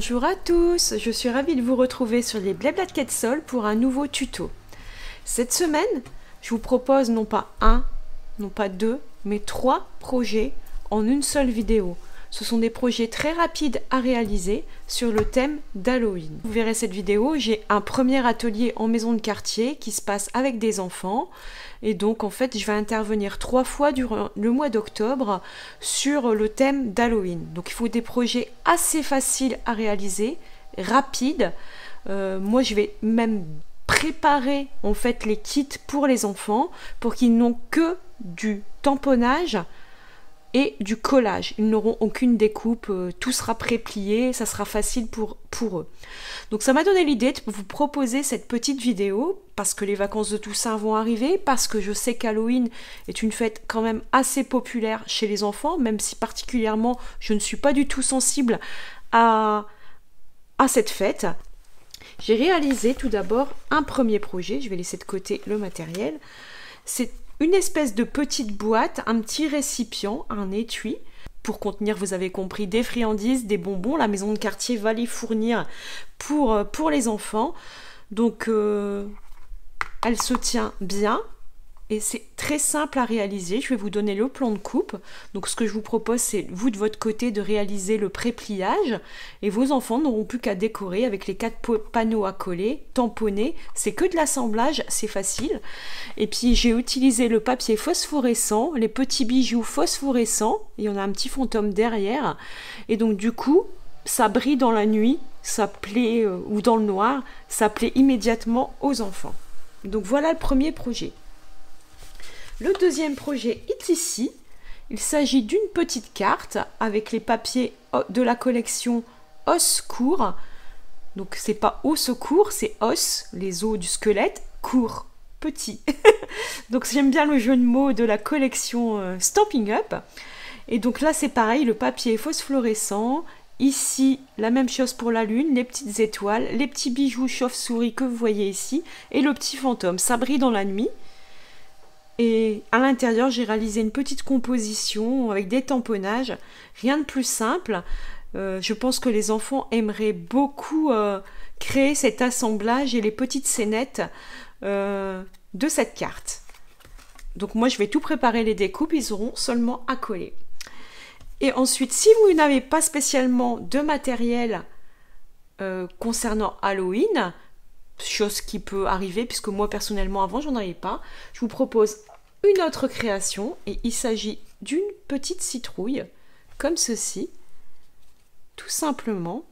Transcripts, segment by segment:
Bonjour à tous, je suis ravie de vous retrouver sur les Blabla de Quetzal pour un nouveau tuto. Cette semaine, je vous propose non pas un, non pas deux, mais 3 projets en une seule vidéo. Ce sont des projets très rapides à réaliser sur le thème d'Halloween. Vous verrez cette vidéo, j'ai un premier atelier en maison de quartier qui se passe avec des enfants. Et donc en fait, je vais intervenir 3 fois durant le mois d'octobre sur le thème d'Halloween. Donc il faut des projets assez faciles à réaliser, rapides. Moi, je vais même préparer en fait les kits pour les enfants pour qu'ils n'ont que du tamponnage et du collage. Ils n'auront aucune découpe, tout sera préplié, ça sera facile pour eux. Donc ça m'a donné l'idée de vous proposer cette petite vidéo, parce que les vacances de Toussaint vont arriver, parce que je sais qu'Halloween est une fête quand même assez populaire chez les enfants, même si particulièrement je ne suis pas du tout sensible à cette fête. J'ai réalisé tout d'abord un premier projet, je vais laisser de côté le matériel. C'est une espèce de petite boîte, un petit récipient, un étui, pour contenir, vous avez compris, des friandises, des bonbons. La maison de quartier va les fournir pour les enfants. Donc, elle se tient bien. Et c'est très simple à réaliser. Je vais vous donner le plan de coupe. Donc ce que je vous propose, c'est vous de votre côté de réaliser le pré-pliage. Et vos enfants n'auront plus qu'à décorer avec les 4 panneaux à coller, tamponnés. C'est que de l'assemblage, c'est facile. Et puis j'ai utilisé le papier phosphorescent, les petits bijoux phosphorescents. Il y en a un petit fantôme derrière. Et donc du coup, ça brille dans la nuit, ça plaît, ou dans le noir, ça plaît immédiatement aux enfants. Donc voilà le premier projet. Le deuxième projet est ici. Il s'agit d'une petite carte avec les papiers de la collection Os Court. Donc c'est pas au secours, c'est os, les os du squelette, court, petit. Donc j'aime bien le jeu de mots de la collection Stamping Up. Et donc là c'est pareil, le papier est phosphorescent. Ici, la même chose pour la lune, les petites étoiles, les petits bijoux chauve-souris que vous voyez ici, et le petit fantôme. Ça brille dans la nuit. Et à l'intérieur, j'ai réalisé une petite composition avec des tamponnages. Rien de plus simple. Je pense que les enfants aimeraient beaucoup créer cet assemblage et les petites scénettes de cette carte. Donc moi, je vais tout préparer les découpes. Ils auront seulement à coller. Et ensuite, si vous n'avez pas spécialement de matériel concernant Halloween, chose qui peut arriver, puisque moi personnellement avant j'en avais pas, je vous propose une autre création et il s'agit d'une petite citrouille comme ceci, tout simplement.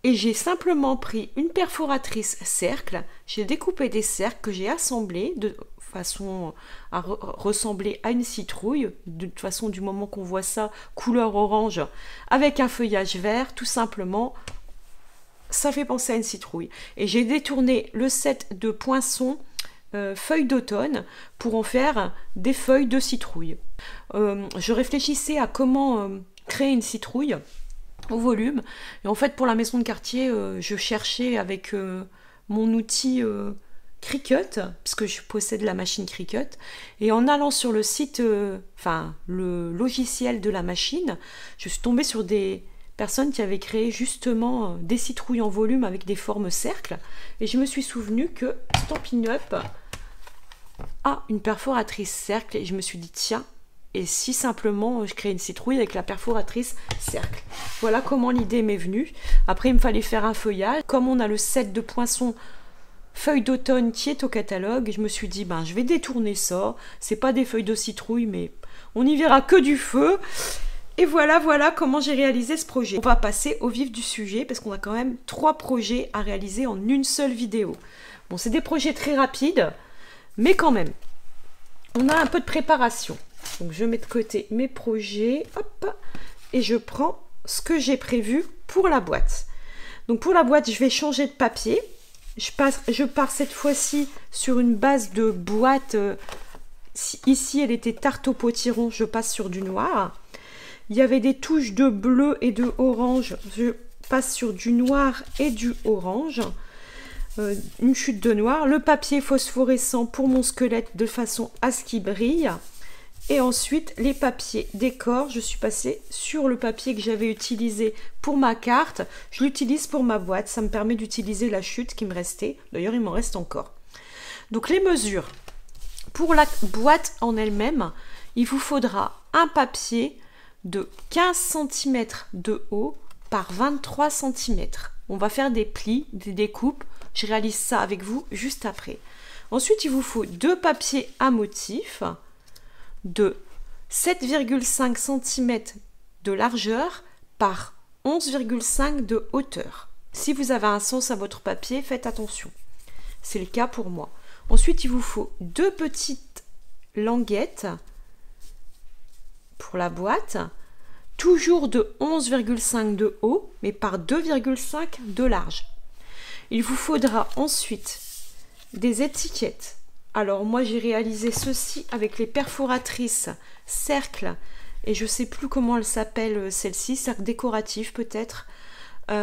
Et j'ai simplement pris une perforatrice cercle, j'ai découpé des cercles que j'ai assemblés de façon à ressembler à une citrouille. De toute façon, du moment qu'on voit ça couleur orange avec un feuillage vert, tout simplement ça fait penser à une citrouille. Et j'ai détourné le set de poinçons feuilles d'automne pour en faire des feuilles de citrouille. Je réfléchissais à comment créer une citrouille au volume. Et en fait, pour la maison de quartier, je cherchais avec mon outil Cricut, puisque je possède la machine Cricut. Et en allant sur le site, le logiciel de la machine, je suis tombée sur des personne qui avait créé justement des citrouilles en volume avec des formes cercles. Et je me suis souvenu que Stampin' Up a une perforatrice cercle. Et je me suis dit, tiens, et si simplement je crée une citrouille avec la perforatrice cercle. Voilà comment l'idée m'est venue. Après, il me fallait faire un feuillage. Comme on a le set de poinçons feuilles d'automne qui est au catalogue, je me suis dit, je vais détourner ça. C'est pas des feuilles de citrouille, mais on n'y verra que du feu. Et voilà comment j'ai réalisé ce projet. On va passer au vif du sujet parce qu'on a quand même 3 projets à réaliser en une seule vidéo. Bon, c'est des projets très rapides, mais quand même, on a un peu de préparation. Donc je mets de côté mes projets, hop, et je prends ce que j'ai prévu pour la boîte. Donc pour la boîte, je vais changer de papier. Je pars cette fois-ci sur une base de boîte. Ici, elle était tarte au potiron, je passe sur du noir. Il y avait des touches de bleu et de orange. Je passe sur du noir et du orange. Une chute de noir. Le papier phosphorescent pour mon squelette de façon à ce qu'il brille. Et ensuite, les papiers décor, je suis passée sur le papier que j'avais utilisé pour ma carte. Je l'utilise pour ma boîte. Ça me permet d'utiliser la chute qui me restait. D'ailleurs, il m'en reste encore. Donc, les mesures. Pour la boîte en elle-même, il vous faudra un papier de 15 cm de haut par 23 cm. On va faire des plis, des découpes. Je réalise ça avec vous juste après. Ensuite, il vous faut 2 papiers à motif de 7,5 cm de largeur par 11,5 de hauteur. Si vous avez un sens à votre papier, faites attention. C'est le cas pour moi. Ensuite, il vous faut 2 petites languettes pour la boîte, toujours de 11,5 de haut, mais par 2,5 de large. Il vous faudra ensuite des étiquettes. Alors moi j'ai réalisé ceci avec les perforatrices cercle et je sais plus comment elle s'appelle celle-ci, cercle décoratif peut-être, parce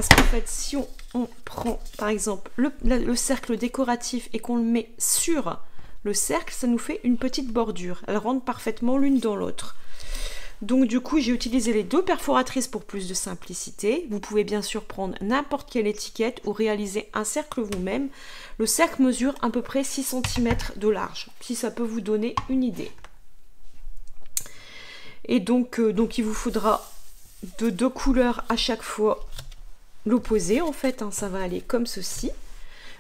qu'en fait si on prend par exemple le cercle décoratif et qu'on le met sur le cercle, ça nous fait une petite bordure, elles rentrent parfaitement l'une dans l'autre. Donc du coup, j'ai utilisé les 2 perforatrices pour plus de simplicité. Vous pouvez bien sûr prendre n'importe quelle étiquette ou réaliser un cercle vous-même. Le cercle mesure à peu près 6 cm de large, si ça peut vous donner une idée. Et donc il vous faudra de 2 couleurs à chaque fois l'opposé en fait, hein, ça va aller comme ceci.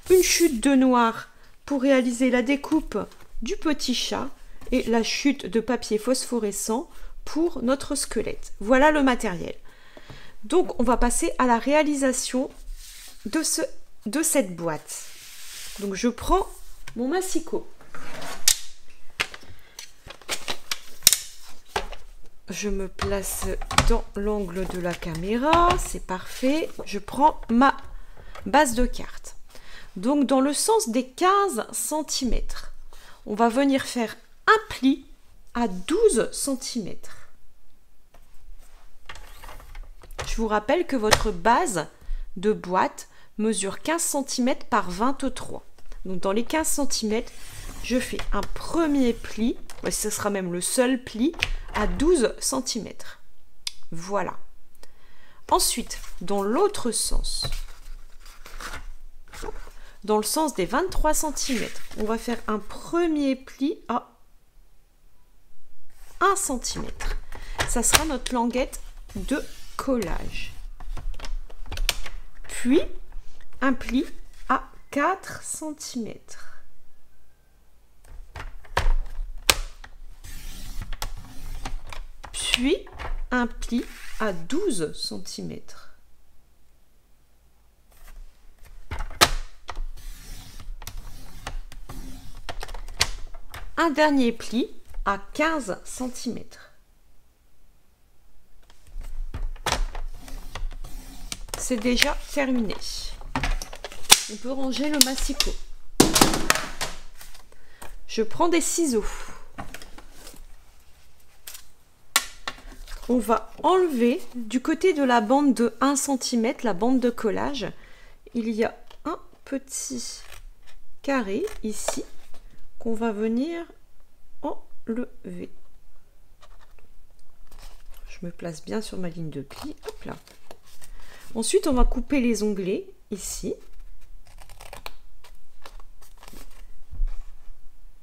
Une chute de noir pour réaliser la découpe du petit chat et la chute de papier phosphorescent pour notre squelette. Voilà le matériel. Donc on va passer à la réalisation de cette boîte. Donc je prends mon massicot. Je me place dans l'angle de la caméra, c'est parfait. Je prends ma base de carte. Donc dans le sens des 15 cm, on va venir faire un pli à 12 cm. Je vous rappelle que votre base de boîte mesure 15 cm par 23. Donc dans les 15 cm, je fais un premier pli, ce sera même le seul pli, à 12 cm. Voilà. Ensuite, dans l'autre sens, dans le sens des 23 cm, on va faire un premier pli à 1 cm. Ça sera notre languette de collage. Puis, un pli à 4 cm. Puis, un pli à 12 cm. Un dernier pli à 15 cm. C'est déjà terminé. On peut ranger le massicot. Je prends des ciseaux. On va enlever du côté de la bande de 1 cm, la bande de collage. Il y a un petit carré ici qu'on va venir enlever. Je me place bien sur ma ligne de pli. Hop là. Ensuite, on va couper les onglets ici.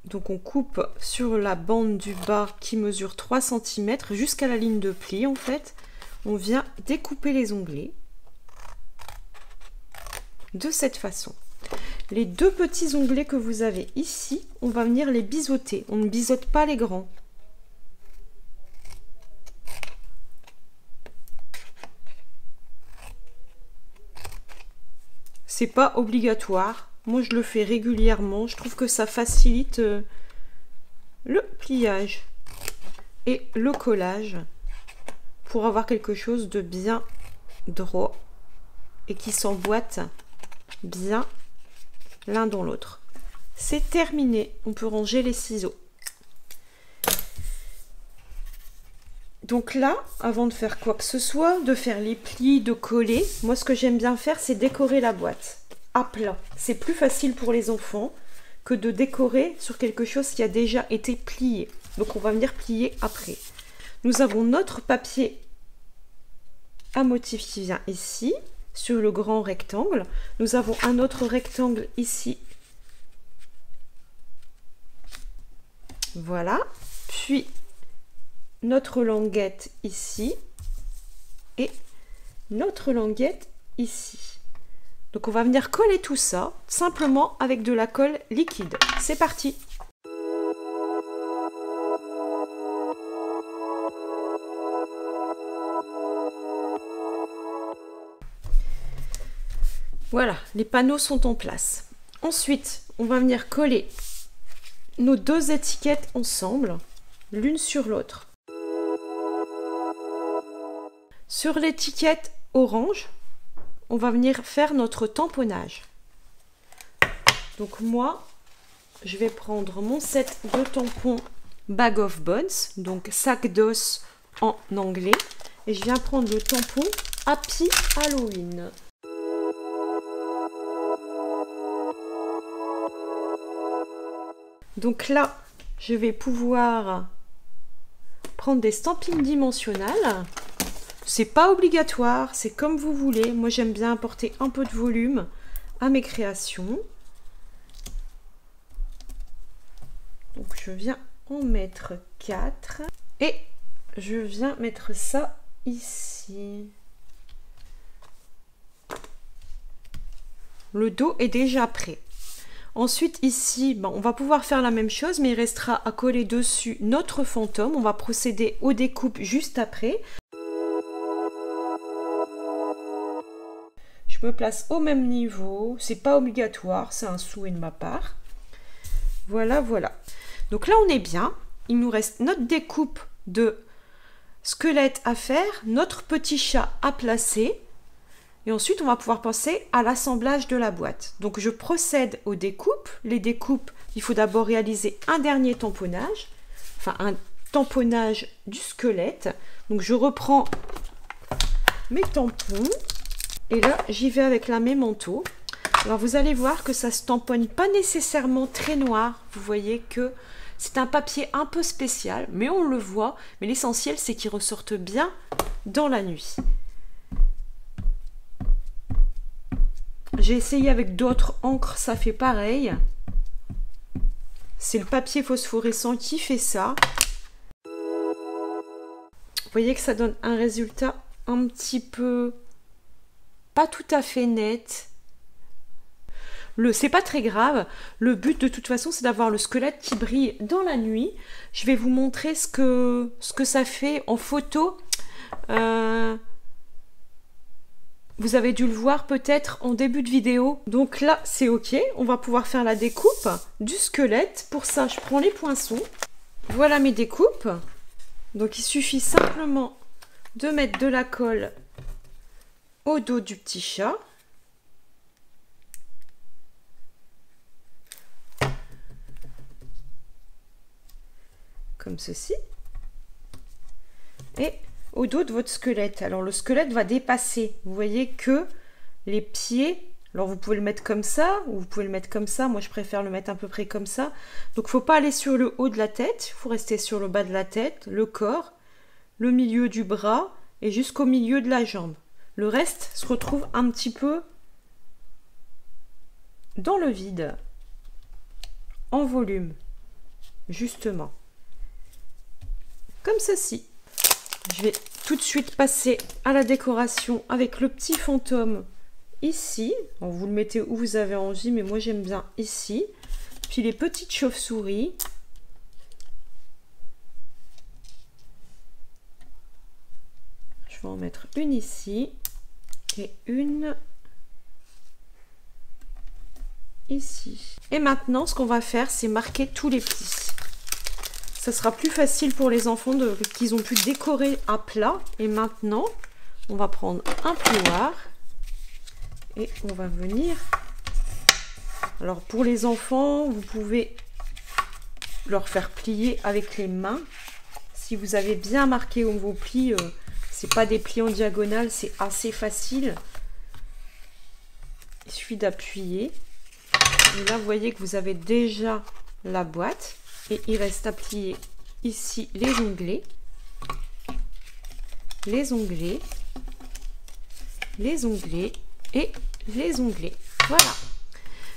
Donc on coupe sur la bande du bas qui mesure 3 cm jusqu'à la ligne de pli en fait. On vient découper les onglets de cette façon. Les 2 petits onglets que vous avez ici, on va venir les biseauter. On ne biseaute pas les grands. C'est pas obligatoire. Moi, je le fais régulièrement. Je trouve que ça facilite le pliage et le collage pour avoir quelque chose de bien droit et qui s'emboîte bien l'un dans l'autre. C'est terminé. On peut ranger les ciseaux. Donc là, avant de faire quoi que ce soit, de faire les plis, de coller, moi ce que j'aime bien faire, c'est décorer la boîte à plat. C'est plus facile pour les enfants. que de décorer sur quelque chose qui a déjà été plié. Donc on va venir plier après. Nous avons notre papier à motif qui vient ici, sur le grand rectangle. Nous avons un autre rectangle ici. Voilà. Puis notre languette ici. Et notre languette ici. Donc on va venir coller tout ça simplement avec de la colle liquide. C'est parti! Voilà, les panneaux sont en place. Ensuite, on va venir coller nos deux étiquettes ensemble, l'une sur l'autre. Sur l'étiquette orange, on va venir faire notre tamponnage. Donc moi, je vais prendre mon set de tampons Bag of Bones, donc sac d'os en anglais, et je viens prendre le tampon Happy Halloween. Donc là, je vais pouvoir prendre des stampings dimensionnelles. C'est pas obligatoire, c'est comme vous voulez. Moi, j'aime bien apporter un peu de volume à mes créations. Donc, je viens en mettre 4. Et je viens mettre ça ici. Le dos est déjà prêt. Ensuite, ici, on va pouvoir faire la même chose, mais il restera à coller dessus notre fantôme. On va procéder aux découpes juste après. Je me place au même niveau. C'est pas obligatoire, c'est un souhait de ma part. Voilà, voilà. Donc là, on est bien. Il nous reste notre découpe de squelette à faire, notre petit chat à placer. Et ensuite, on va pouvoir passer à l'assemblage de la boîte. Donc, je procède aux découpes. Les découpes, il faut d'abord réaliser un dernier tamponnage. Enfin, un tamponnage du squelette. Donc, je reprends mes tampons. Et là, j'y vais avec la mémento. Alors, vous allez voir que ça ne se tamponne pas nécessairement très noir. Vous voyez que c'est un papier un peu spécial, mais on le voit. Mais l'essentiel, c'est qu'il ressorte bien dans la nuit. J'ai essayé avec d'autres encres, ça fait pareil. C'est le papier phosphorescent qui fait ça. Vous voyez que ça donne un résultat un petit peu pas tout à fait net. C'est pas très grave. Le but de toute façon, c'est d'avoir le squelette qui brille dans la nuit. Je vais vous montrer ce que ça fait en photo. Vous avez dû le voir peut-être en début de vidéo. Donc là, c'est OK. On va pouvoir faire la découpe du squelette. Pour ça, je prends les poinçons. Voilà mes découpes. Donc, il suffit simplement de mettre de la colle au dos du petit chat. Comme ceci. Et au dos de votre squelette. Alors le squelette va dépasser. Vous voyez que les pieds, alors vous pouvez le mettre comme ça ou vous pouvez le mettre comme ça. Moi je préfère le mettre à peu près comme ça. Donc il ne faut pas aller sur le haut de la tête, il faut rester sur le bas de la tête, le corps, le milieu du bras et jusqu'au milieu de la jambe. Le reste se retrouve un petit peu dans le vide, en volume, justement. Comme ceci. Je vais tout de suite passer à la décoration avec le petit fantôme ici. Alors, vous le mettez où vous avez envie, mais moi j'aime bien ici. Puis les petites chauves-souris. Je vais en mettre une ici et une ici. Et maintenant, ce qu'on va faire, c'est marquer tous les plis. Ça sera plus facile pour les enfants qu'ils ont pu décorer à plat. Et maintenant, on va prendre un plioir et on va venir. Alors pour les enfants, vous pouvez leur faire plier avec les mains. Si vous avez bien marqué vos plis, c'est pas des plis en diagonale, c'est assez facile. Il suffit d'appuyer. Et là, vous voyez que vous avez déjà la boîte. Et il reste à plier ici les onglets. Les onglets. Les onglets. Et les onglets. Voilà.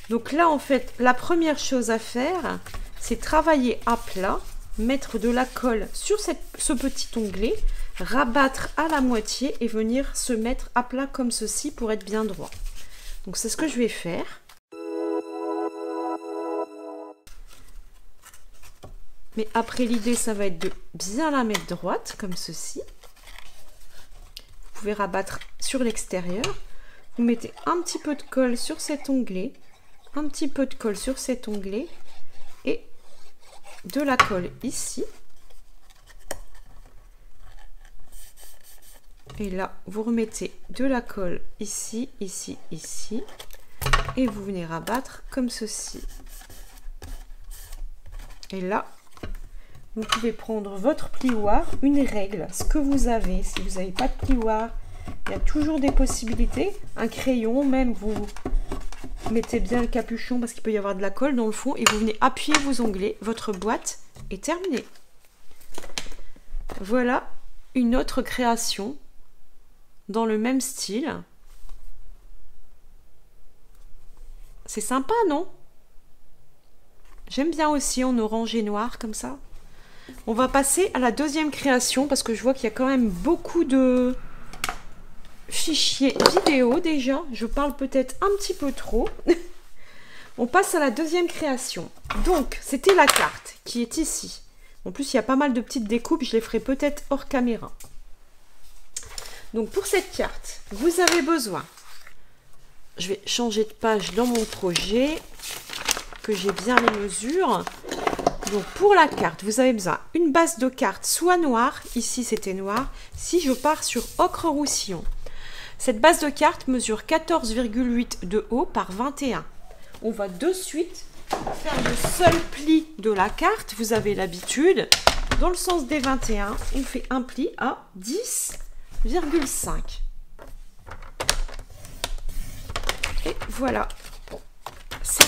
Donc là, en fait, la première chose à faire, c'est travailler à plat. Mettre de la colle sur ce petit onglet. Rabattre à la moitié et venir se mettre à plat comme ceci pour être bien droit. Donc c'est ce que je vais faire. Mais après l'idée ça va être de bien la mettre droite comme ceci. Vous pouvez rabattre sur l'extérieur. Vous mettez un petit peu de colle sur cet onglet. Un petit peu de colle sur cet onglet. Et de la colle ici. Et là, vous remettez de la colle ici, ici, ici. Et vous venez rabattre comme ceci. Et là, vous pouvez prendre votre plioir, une règle, ce que vous avez. Si vous n'avez pas de plioir, il y a toujours des possibilités. Un crayon, même, vous mettez bien le capuchon parce qu'il peut y avoir de la colle dans le fond. Et vous venez appuyer vos onglets. Votre boîte est terminée. Voilà une autre création. Dans le même style. C'est sympa, non? J'aime bien aussi en orange et noir, comme ça. On va passer à la deuxième création, parce que je vois qu'il y a quand même beaucoup de fichiers vidéo déjà. Je parle peut-être un petit peu trop. On passe à la deuxième création. Donc, c'était la carte qui est ici. En plus, il y a pas mal de petites découpes. Je les ferai peut-être hors caméra. Donc pour cette carte, vous avez besoin, je vais changer de page dans mon projet, que j'ai bien les mesures. Donc pour la carte, vous avez besoin d'une base de carte soit noire, ici c'était noir, si je pars sur ocre roussillon. Cette base de carte mesure 14,8 de haut par 21. On va de suite faire le seul pli de la carte, vous avez l'habitude. Dans le sens des 21, on fait un pli à 10,5. Et voilà, c'est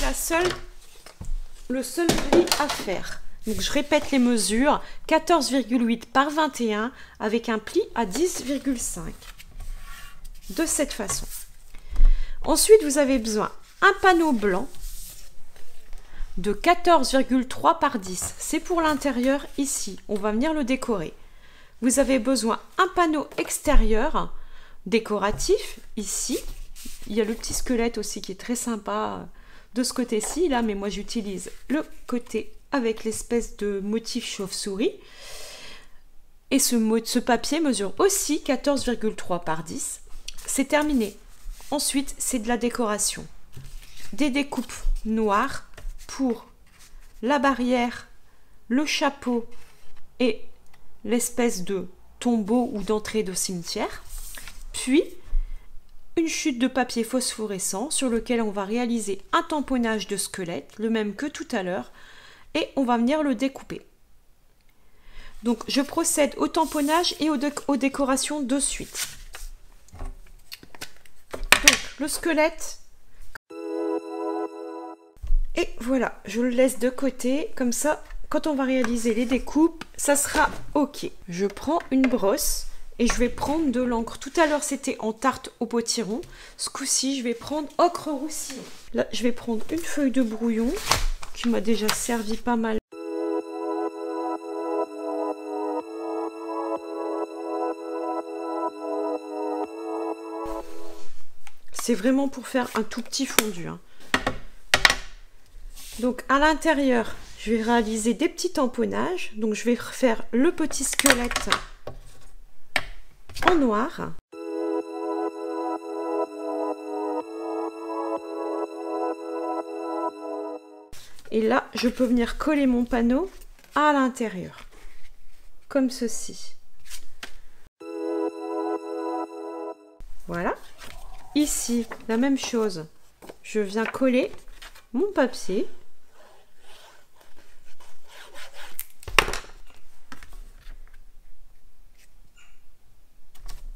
le seul pli à faire. Donc je répète les mesures, 14,8 par 21 avec un pli à 10,5. De cette façon. Ensuite, vous avez besoin d'un panneau blanc de 14,3 par 10. C'est pour l'intérieur ici. On va venir le décorer. Vous avez besoin d'un panneau extérieur décoratif ici. Il y a le petit squelette aussi qui est très sympa de ce côté-ci là, mais moi j'utilise le côté avec l'espèce de motif chauve-souris. Et ce papier mesure aussi 14,3 par 10. C'est terminé. Ensuite, c'est de la décoration. Des découpes noires pour la barrière, le chapeau et l'espèce de tombeau ou d'entrée de cimetière. Puis, une chute de papier phosphorescent sur lequel on va réaliser un tamponnage de squelette, le même que tout à l'heure, et on va venir le découper. Donc, je procède au tamponnage et aux décorations de suite. Donc, le squelette. Et voilà, je le laisse de côté, comme ça, quand on va réaliser les découpes, ça sera OK. Je prends une brosse et je vais prendre de l'encre. Tout à l'heure, c'était en tarte au potiron. Ce coup-ci, je vais prendre ocre roussillon. Là, je vais prendre une feuille de brouillon qui m'a déjà servi pas mal. C'est vraiment pour faire un tout petit fondu, hein. Donc à l'intérieur, je vais réaliser des petits tamponnages. Donc je vais faire le petit squelette en noir. Et là, je peux venir coller mon panneau à l'intérieur, comme ceci. Voilà. Ici, la même chose. Je viens coller mon papier.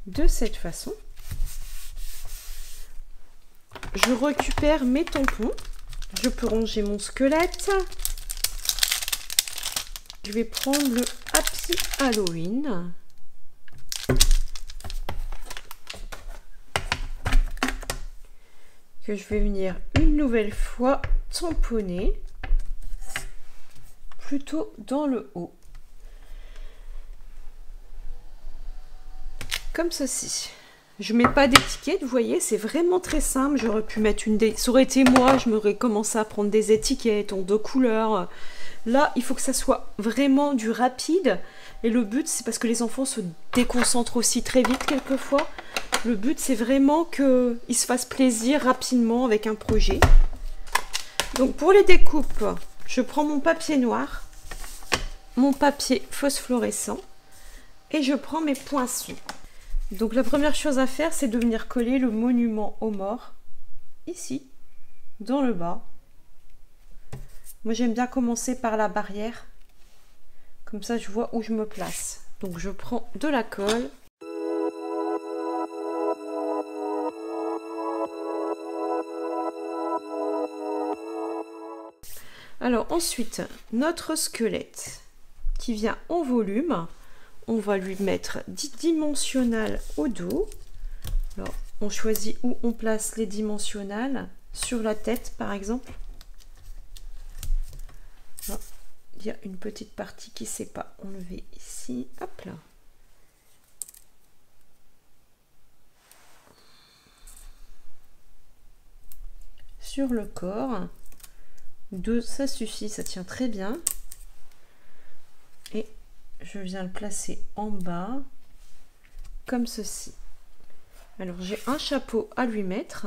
De cette façon. Je récupère mes tampons. Je peux ranger mon squelette. Je vais prendre le Happy Halloween. Que je vais venir une nouvelle fois tamponner. Plutôt dans le haut. Comme ceci. Je mets pas d'étiquette, vous voyez, c'est vraiment très simple. J'aurais pu mettre ça aurait été moi, je m'aurais commencé à prendre des étiquettes en 2 couleurs. Là, il faut que ça soit vraiment du rapide. Et le but, c'est parce que les enfants se déconcentrent aussi très vite quelquefois. Le but, c'est vraiment qu'ils se fassent plaisir rapidement avec un projet. Donc, pour les découpes, je prends mon papier noir, mon papier phosphorescent et je prends mes poinçons. Donc la première chose à faire, c'est de venir coller le monument aux morts, ici, dans le bas. Moi, j'aime bien commencer par la barrière. Comme ça, je vois où je me place. Donc je prends de la colle. Alors ensuite, notre squelette qui vient en volume. On va lui mettre 10 dimensionnels au dos. Alors, on choisit où on place les dimensionnels. Sur la tête, par exemple. Là, il y a une petite partie qui ne s'est pas enlevée ici. Hop là. Sur le corps. 2, ça suffit, ça tient très bien. Et je viens le placer en bas, comme ceci. Alors, j'ai un chapeau à lui mettre.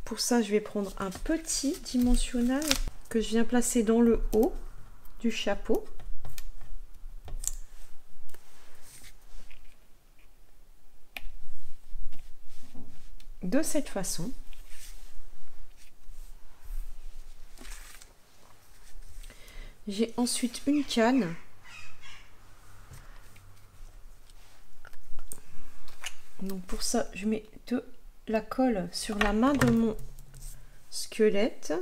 Pour ça, je vais prendre un petit dimensionnel que je viens placer dans le haut du chapeau. De cette façon. J'ai ensuite une canne. Donc pour ça, je mets de la colle sur la main de mon squelette.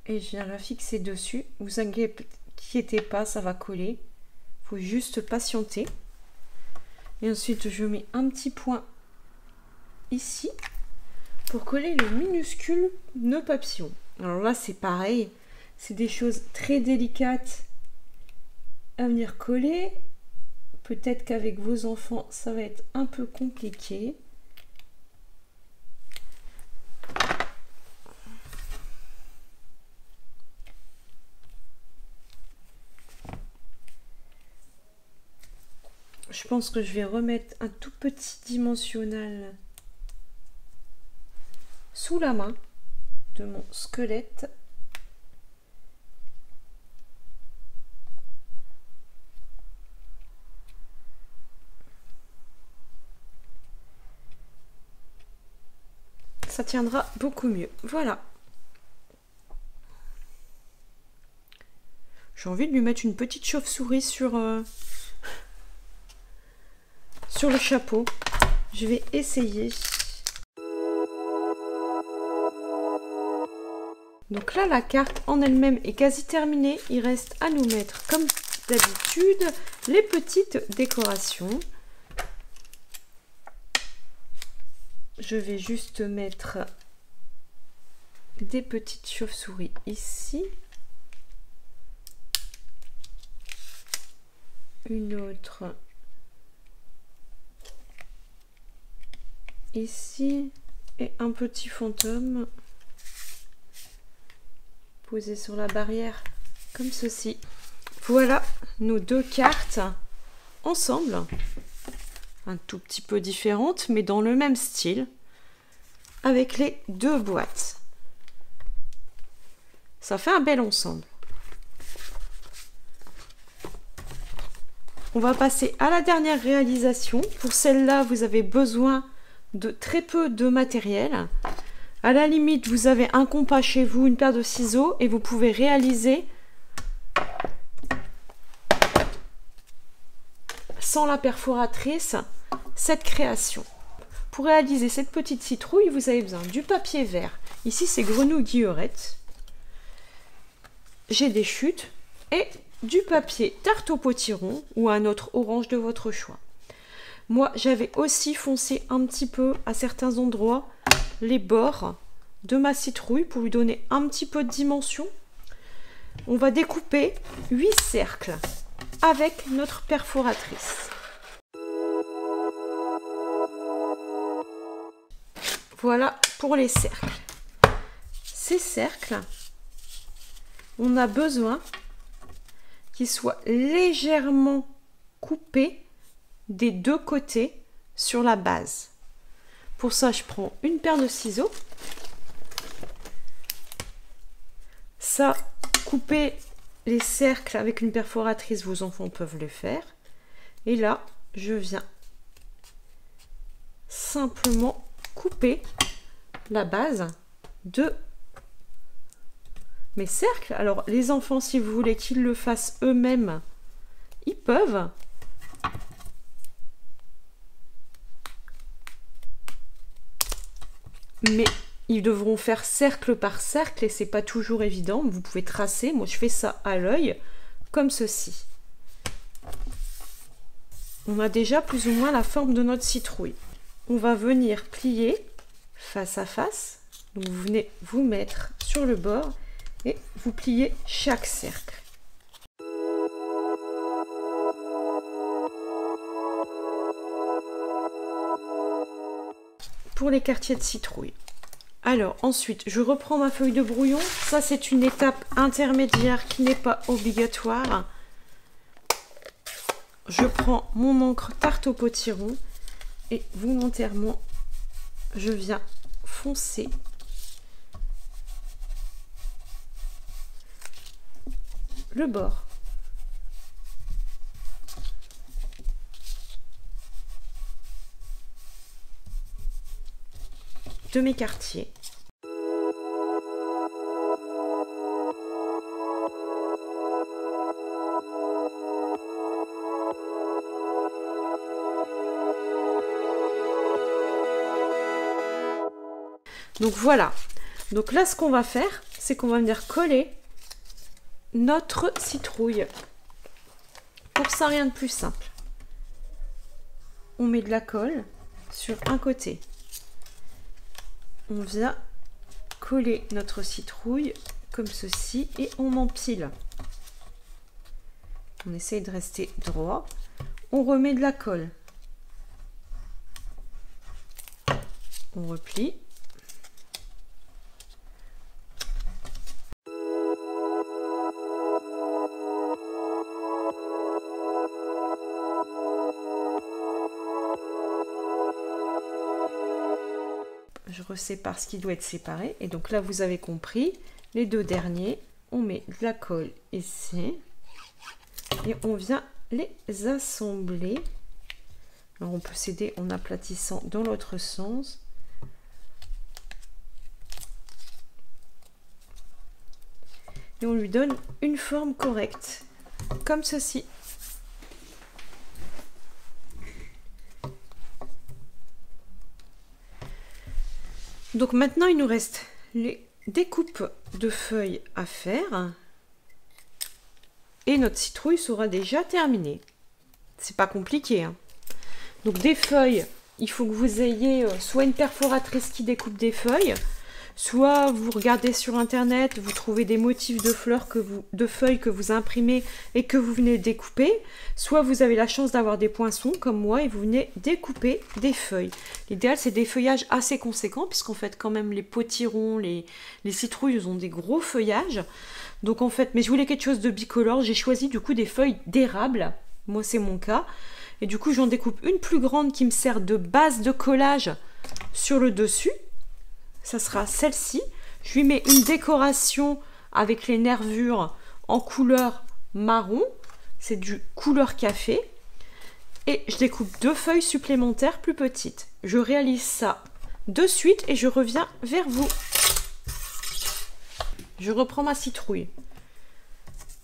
Et je viens la fixer dessus. Vous inquiétez pas, ça va coller. Il faut juste patienter. Et ensuite, je mets un petit point ici pour coller le minuscule nœud papillon. Alors là, c'est pareil. C'est des choses très délicates à venir coller. Peut-être qu'avec vos enfants, ça va être un peu compliqué. Je pense que je vais remettre un tout petit dimensionnel sous la main de mon squelette. Ça tiendra beaucoup mieux. Voilà. J'ai envie de lui mettre une petite chauve-souris sur le chapeau. Je vais essayer. Donc là, la carte en elle-même est quasi terminée. Il reste à nous mettre, comme d'habitude, les petites décorations. Je vais juste mettre des petites chauves-souris ici. Une autre ici. Et un petit fantôme posé sur la barrière, comme ceci. Voilà nos 2 cartes ensemble. Un tout petit peu différentes, mais dans le même style, avec les 2 boîtes. Ça fait un bel ensemble. On va passer à la dernière réalisation. Pour celle-là, vous avez besoin de très peu de matériel. À la limite, vous avez un compas chez vous, une paire de ciseaux, et vous pouvez réaliser sans la perforatrice cette création. Pour réaliser cette petite citrouille, vous avez besoin du papier vert. Ici, c'est Grenouille Guillerette. J'ai des chutes et du papier tarte au potiron ou un autre orange de votre choix. Moi, j'avais aussi foncé un petit peu à certains endroits les bords de ma citrouille pour lui donner un petit peu de dimension. On va découper 8 cercles avec notre perforatrice. Voilà pour les cercles. Ces cercles, on a besoin qu'ils soient légèrement coupés des deux côtés sur la base. Pour ça, je prends une paire de ciseaux. Ça, couper les cercles avec une perforatrice, vos enfants peuvent le faire. Et là, je viens simplement couper la base de mes cercles. Alors, les enfants, si vous voulez qu'ils le fassent eux-mêmes, ils peuvent. Mais ils devront faire cercle par cercle et c'est pas toujours évident. Vous pouvez tracer. Moi, je fais ça à l'œil, comme ceci. On a déjà plus ou moins la forme de notre citrouille. On va venir plier face à face. Donc, vous venez vous mettre sur le bord et vous pliez chaque cercle. Pour les quartiers de citrouille. Alors ensuite, je reprends ma feuille de brouillon. Ça, c'est une étape intermédiaire qui n'est pas obligatoire. Je prends mon encre tarte au potiron et volontairement, je viens foncer le bord. De mes quartiers. Donc voilà. Donc là, ce qu'on va faire, c'est qu'on va venir coller notre citrouille. Pour ça, rien de plus simple. On met de la colle sur un côté. On vient coller notre citrouille comme ceci et on empile. On essaye de rester droit. On remet de la colle. On replie. Je resépare ce qui doit être séparé. Et donc là, vous avez compris, les deux derniers, on met de la colle ici. Et on vient les assembler. Alors on peut s'aider en aplatissant dans l'autre sens. Et on lui donne une forme correcte, comme ceci. Donc maintenant, il nous reste les découpes de feuilles à faire. Et notre citrouille sera déjà terminée. C'est pas compliqué, hein. Donc des feuilles, il faut que vous ayez soit une perforatrice qui découpe des feuilles, soit vous regardez sur internet, vous trouvez des motifs de fleurs de feuilles que vous imprimez et que vous venez découper, soit vous avez la chance d'avoir des poinçons comme moi et vous venez découper des feuilles. L'idéal, c'est des feuillages assez conséquents puisqu'en fait quand même les potirons, les citrouilles ont des gros feuillages. Donc en fait, mais je voulais quelque chose de bicolore, j'ai choisi du coup des feuilles d'érable, moi c'est mon cas. Et du coup, j'en découpe une plus grande qui me sert de base de collage sur le dessus. Ça sera celle-ci. Je lui mets une décoration avec les nervures en couleur marron. C'est du couleur café. Et je découpe deux feuilles supplémentaires plus petites. Je réalise ça de suite et je reviens vers vous. Je reprends ma citrouille.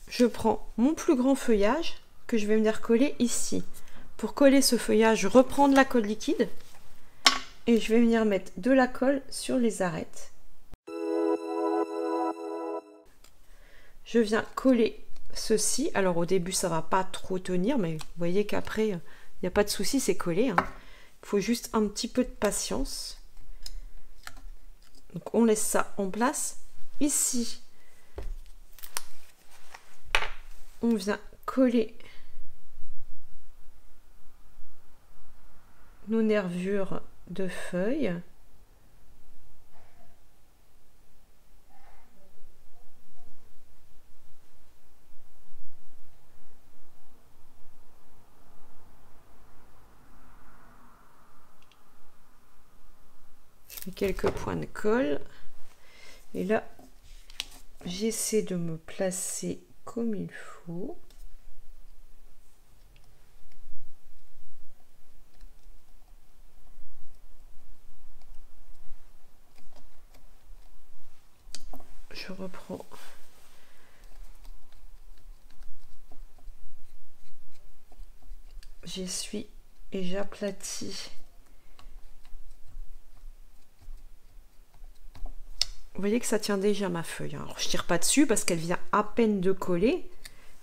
Je prends mon plus grand feuillage que je vais venir coller ici. pour coller ce feuillage, je reprends de la colle liquide et je vais venir mettre de la colle sur les arêtes. Je viens coller ceci. Alors au début ça va pas trop tenir, mais vous voyez qu'après il n'y a pas de souci, c'est collé, hein. Il faut juste un petit peu de patience. Donc on laisse ça en place. Ici, on vient coller nos nervures de feuilles. Je mets quelques points de colle. Et là, j'essaie de me placer comme il faut. Je reprends. J'essuie et j'aplatis. Vous voyez que ça tient déjà ma feuille. Alors, je tire pas dessus parce qu'elle vient à peine de coller,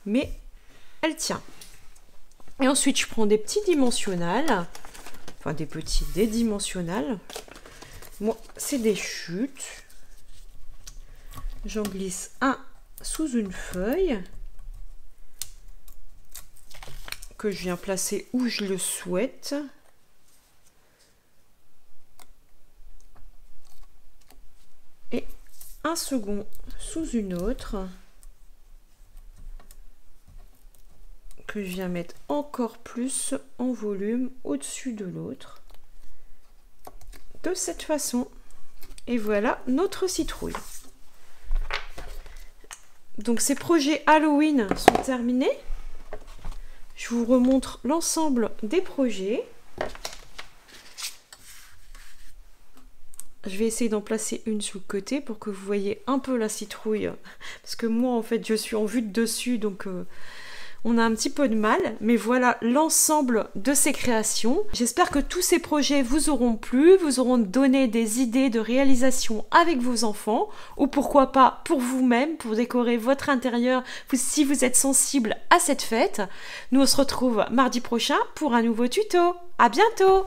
mais elle tient. Et ensuite, je prends des petits dimensionnels, enfin des dimensionnels. Moi, c'est des chutes. J'en glisse un sous une feuille que je viens placer où je le souhaite. Et un second sous une autre que je viens mettre encore plus en volume au-dessus de l'autre de cette façon. Et voilà notre citrouille. Donc ces projets Halloween sont terminés. Je vous remontre l'ensemble des projets. Je vais essayer d'en placer une sur le côté pour que vous voyez un peu la citrouille. Parce que moi, en fait, je suis en vue de dessus, donc on a un petit peu de mal. Mais voilà l'ensemble de ces créations. J'espère que tous ces projets vous auront plu, vous auront donné des idées de réalisation avec vos enfants. Ou pourquoi pas pour vous-même, pour décorer votre intérieur, si vous êtes sensible à cette fête. Nous, on se retrouve mardi prochain pour un nouveau tuto. À bientôt!